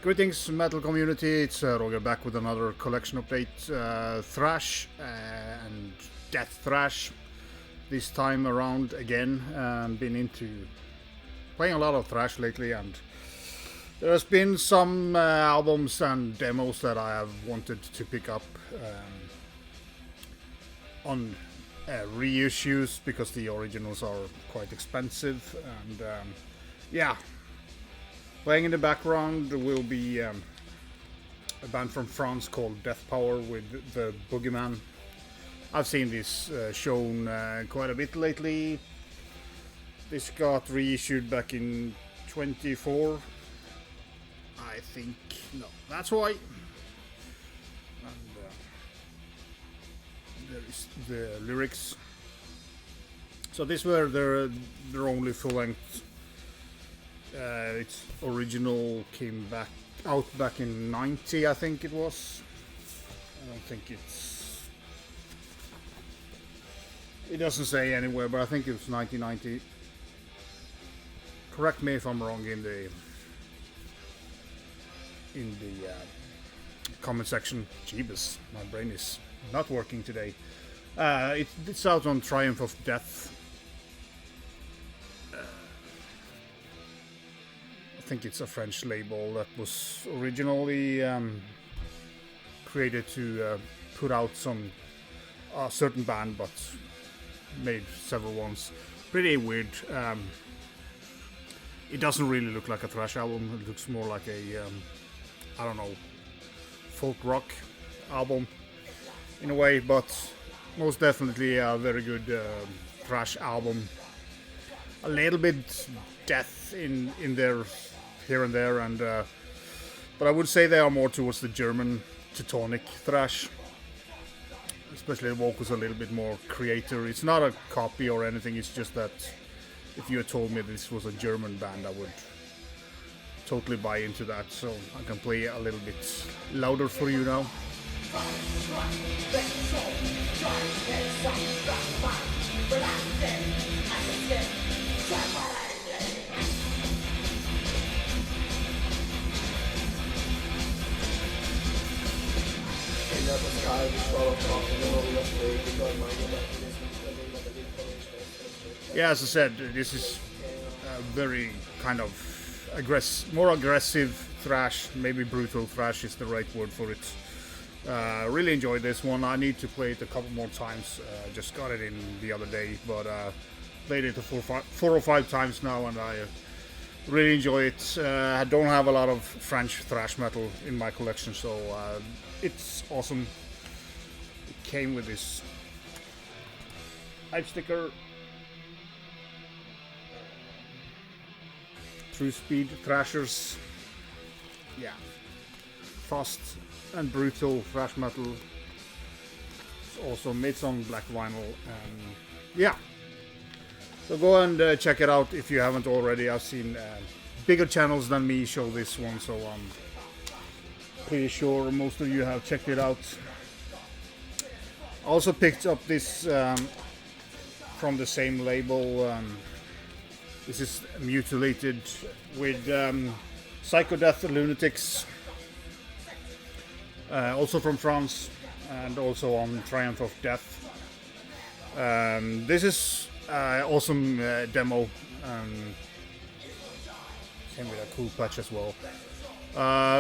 Greetings, metal community. It's Roger back with another collection update. Thrash and Death Thrash this time around again. Been into playing a lot of Thrash lately, and there's been some albums and demos that I have wanted to pick up on reissues because the originals are quite expensive. And yeah. Playing in the background will be a band from France called Death Power with the Bogeyman. I've seen this shown quite a bit lately. This got reissued back in 24, I think. No, that's why. And there is the lyrics. So these were their only full-length. Its original came out back in 90, I think it was. I don't think it doesn't say anywhere, but I think it was 1990. Correct me if I'm wrong in the comment section. Jeebus, my brain is not working today. It's out on Triumph of Death. I think it's a French label that was originally created to put out some certain band, but made several ones. Pretty weird. It doesn't really look like a thrash album. It looks more like a I don't know, folk rock album in a way, but most definitely a very good thrash album. A little bit death in there here and there, and but I would say they are more towards the German Teutonic thrash, especially the vocals a little bit more creator. It's not a copy or anything, it's just that if you had told me this was a German band, I would totally buy into that. So I can play a little bit louder for you now. Yeah, as I said, this is a very kind of more aggressive thrash, maybe brutal thrash is the right word for it. Really enjoyed this one. I need to play it a couple more times. Just got it in the other day, but played it four or five times now, and I really enjoy it. I don't have a lot of French thrash metal in my collection, so it's awesome. It came with this hype sticker. True Speed Thrashers. Yeah. Fast and brutal thrash metal. It's also made on black vinyl. Yeah. So go and check it out if you haven't already. I've seen bigger channels than me show this one, so I'm pretty sure most of you have checked it out. I also picked up this from the same label. This is Mutilated with Psychodeath, Lunatics. Also from France, and also on Triumph of Death. This is awesome demo. Came with a cool patch as well.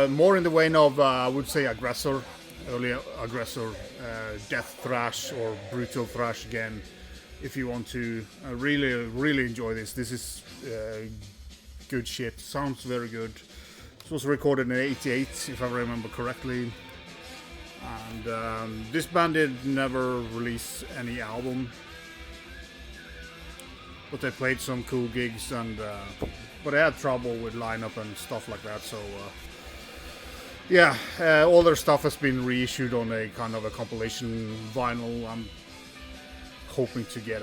More in the vein of, I would say, early Aggressor, Death Thrash or Brutal Thrash again. If you want to really enjoy this is good shit. Sounds very good. This was recorded in '88, if I remember correctly. And this band did never release any album, but they played some cool gigs, and but they had trouble with lineup and stuff like that. So yeah, all their stuff has been reissued on a kind of a compilation vinyl. I'm hoping to get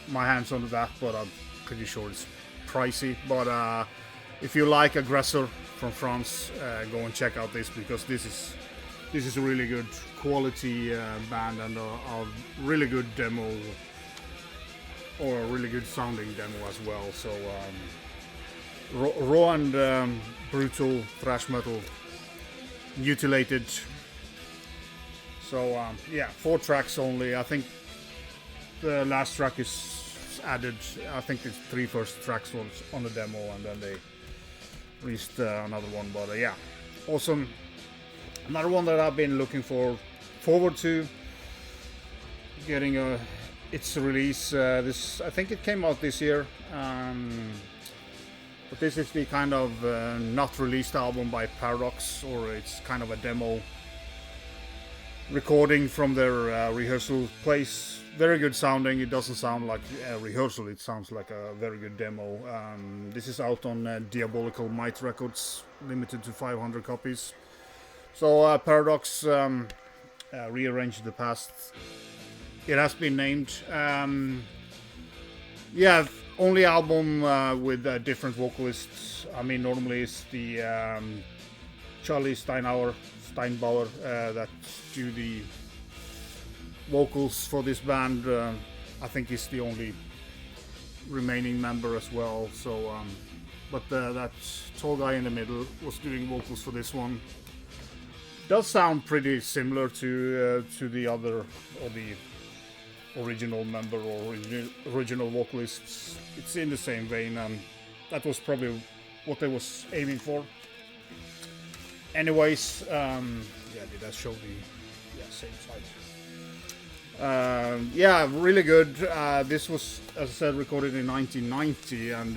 my hands on that, but I'm pretty sure it's pricey. But if you like Aggressor from France, go and check out this, because this is a really good quality band, and a really good demo, or a really good sounding demo as well. So raw and brutal thrash metal. Mutilated. So yeah, 4 tracks only. I think the last track is added. I think the 3 first tracks was on the demo, and then they released another one. But yeah, awesome. Another one that I've been looking forward to getting its release. This, I think it came out this year. But this is the kind of not released album by Paradox, or it's kind of a demo recording from their rehearsal place. Very good sounding. It doesn't sound like a rehearsal, it sounds like a very good demo. This is out on Diabolical Might Records, limited to 500 copies. So Paradox rearranged the past. It has been named. Yeah, only album with different vocalists. I mean, normally it's the Charlie Steinbauer that do the vocals for this band. I think he's the only remaining member as well. So, but that tall guy in the middle was doing vocals for this one. Does sound pretty similar to the other, or the original member or original vocalists. It's in the same vein, and that was probably what they was aiming for. Anyways, yeah, did I show the same side? Yeah, really good. This was, as I said, recorded in 1990, and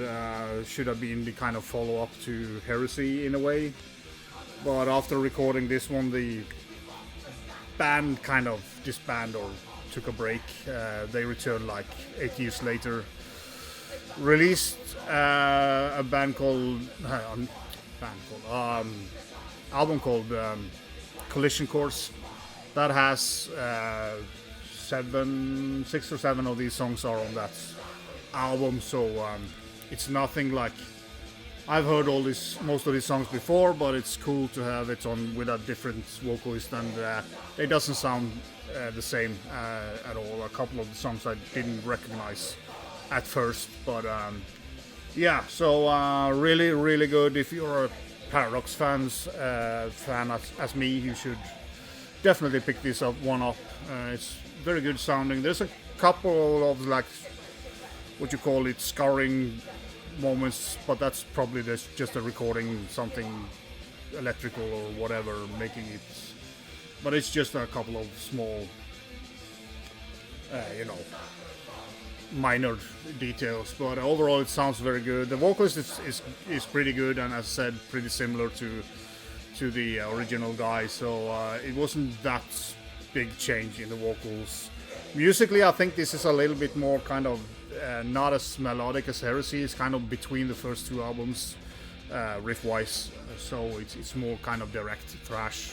should have been the kind of follow-up to Heresy in a way. But after recording this one, the band kind of disbanded or took a break. They returned like 8 years later. Released a album called Collision Course that has 6 or 7 of these songs are on that album. So it's nothing like, I've heard most of these songs before, but it's cool to have it on with a different vocalist, and it doesn't sound the same at all. A couple of the songs I didn't recognize at first, but yeah, so really, really good. If you're a Paradox fan as me, you should definitely pick this one up. It's very good sounding. There's a couple of like what you call it scarring moments, but that's probably just a recording, something electrical or whatever making it, but it's just a couple of small minor details, but overall it sounds very good. The vocalist is pretty good, and as I said, pretty similar to the original guy, so it wasn't that big change in the vocals. Musically, I think this is a little bit more kind of not as melodic as Heresy. It's kind of between the first 2 albums, riff-wise. So it's more kind of direct thrash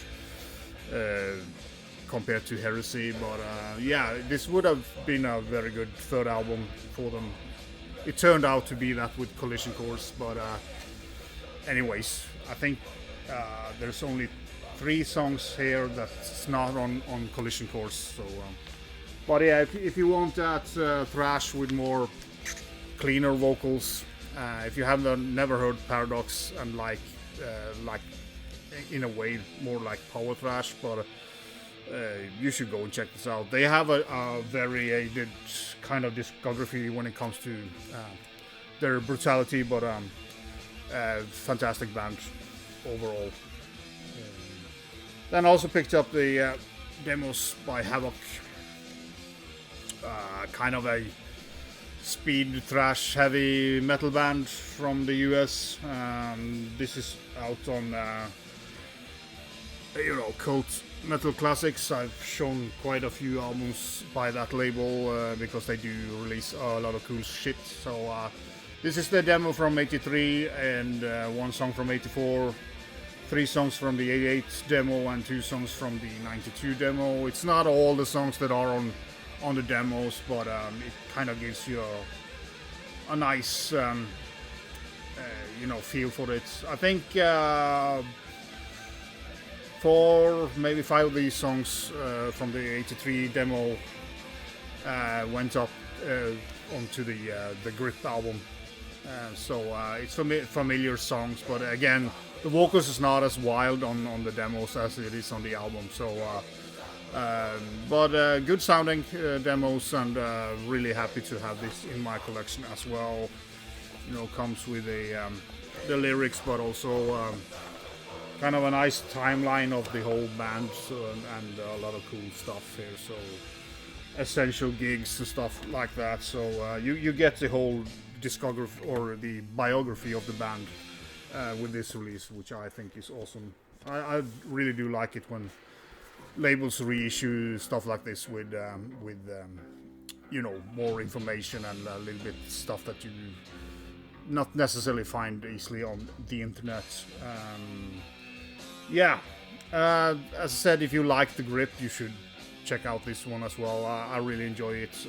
compared to Heresy. But yeah, this would have been a very good 3rd album for them. It turned out to be that with Collision Course. But anyways, I think there's only 3 songs here that's not on Collision Course. So. But yeah, if you want that thrash with more cleaner vocals, if you haven't never heard Paradox and like in a way more like power thrash, but you should go and check this out. They have a varied kind of discography when it comes to their brutality, but fantastic band overall. Then also picked up the demos by Havoc. Kind of a speed thrash heavy metal band from the US. This is out on Cult Metal Classics. I've shown quite a few albums by that label because they do release a lot of cool shit. So this is the demo from 83 and 1 song from 84, 3 songs from the 88 demo and 2 songs from the 92 demo. It's not all the songs that are on the demos, but it kind of gives you a nice feel for it. I think 4, maybe 5 of these songs from the 83 demo went up onto the Grip album, so it's familiar songs, but again, the vocals is not as wild on the demos as it is on the album. So, but good sounding demos, and really happy to have this in my collection as well. You know, comes with the lyrics, but also kind of a nice timeline of the whole band, and a lot of cool stuff here. So essential gigs and stuff like that. So you get the whole discography or the biography of the band with this release, which I think is awesome. I really do like it when labels reissue stuff like this with you know, more information and a little bit stuff that you not necessarily find easily on the internet. Yeah, as I said, if you like the grip, you should check out this one as well. I really enjoy it,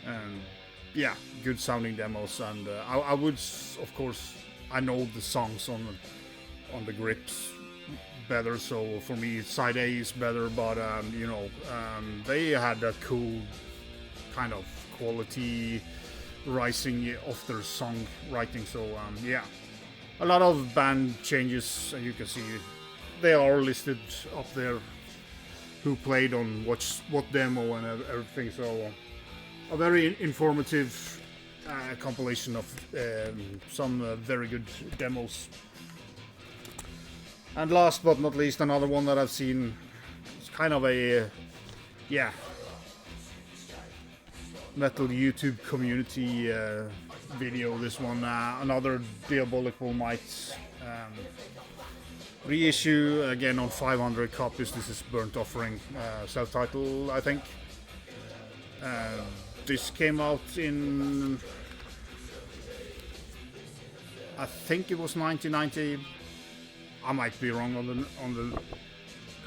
and yeah, good sounding demos. And I would, of course, I know the songs on the grips better, so for me side A is better, but you know, they had that cool kind of quality rising of their song writing. So yeah, a lot of band changes, and you can see they are listed up there who played on what demo and everything. So a very informative compilation of some very good demos. And last but not least, another one that I've seen. It's kind of a yeah, metal YouTube community video. This one, another Diabolical Might reissue, again on 500 copies. This is Burnt Offering, self-titled, I think. This came out in, I think it was 1990. I might be wrong on the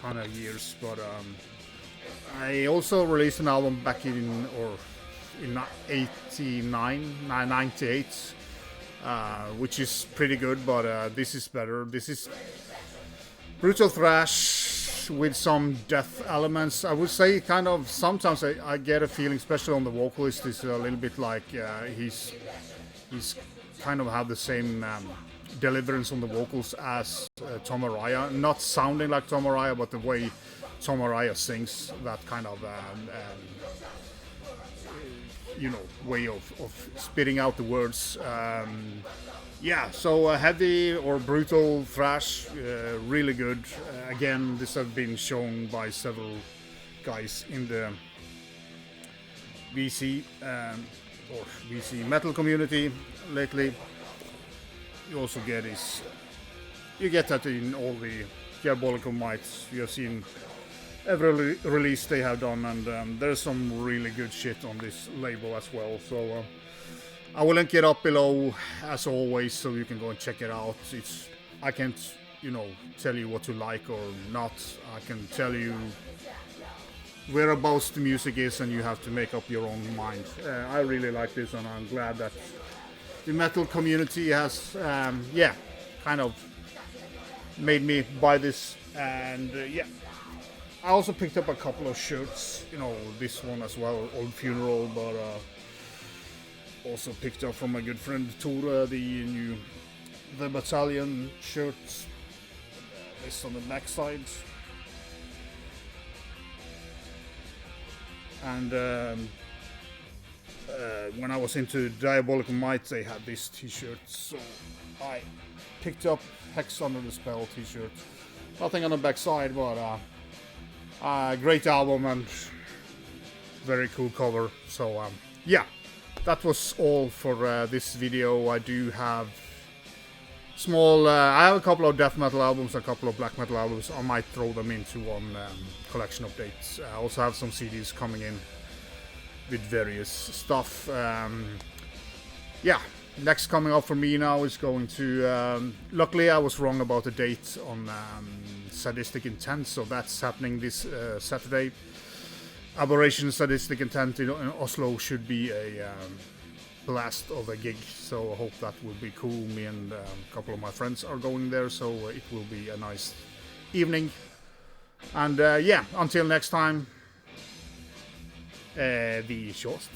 kind of years, but I also released an album back in 98, which is pretty good, but this is better. This is brutal thrash with some death elements. I would say kind of sometimes I get a feeling, especially on the vocalist, is a little bit like he's kind of have the same deliverance on the vocals as Tom Araya. Not sounding like Tom Araya, but the way Tom Araya sings, that kind of you know, way of spitting out the words. Yeah, so heavy or brutal thrash, really good. Again, this has been shown by several guys in the VC or VC metal community lately. You also get that in all the Diabolical Mights. You have seen every release they have done, and there's some really good shit on this label as well. So I will link it up below as always, so you can go and check it out. I can't, you know, tell you what to like or not. I can tell you whereabouts the music is, and you have to make up your own mind. I really like this, and I'm glad that the metal community has, yeah, kind of made me buy this. And yeah, I also picked up a couple of shirts, you know, this one as well, Old Funeral, but also picked up from my good friend Tore the Battalion shirts. This on the back side. And when I was into Diabolical Might, they had these t-shirts, so I picked up Hex Under the Spell t-shirt. Nothing on the back side, but great album and very cool cover. So yeah, that was all for this video. I do have I have a couple of death metal albums, a couple of black metal albums. I might throw them into one collection updates. I also have some CDs coming in with various stuff. Yeah, next coming up for me now is going to, luckily I was wrong about the date on Sadistic Intent, so that's happening this Saturday. Aberration Sadistic Intent in Oslo should be a blast of a gig, so I hope that will be cool. Me and a couple of my friends are going there, so it will be a nice evening. And yeah, until next time, vi kjøst.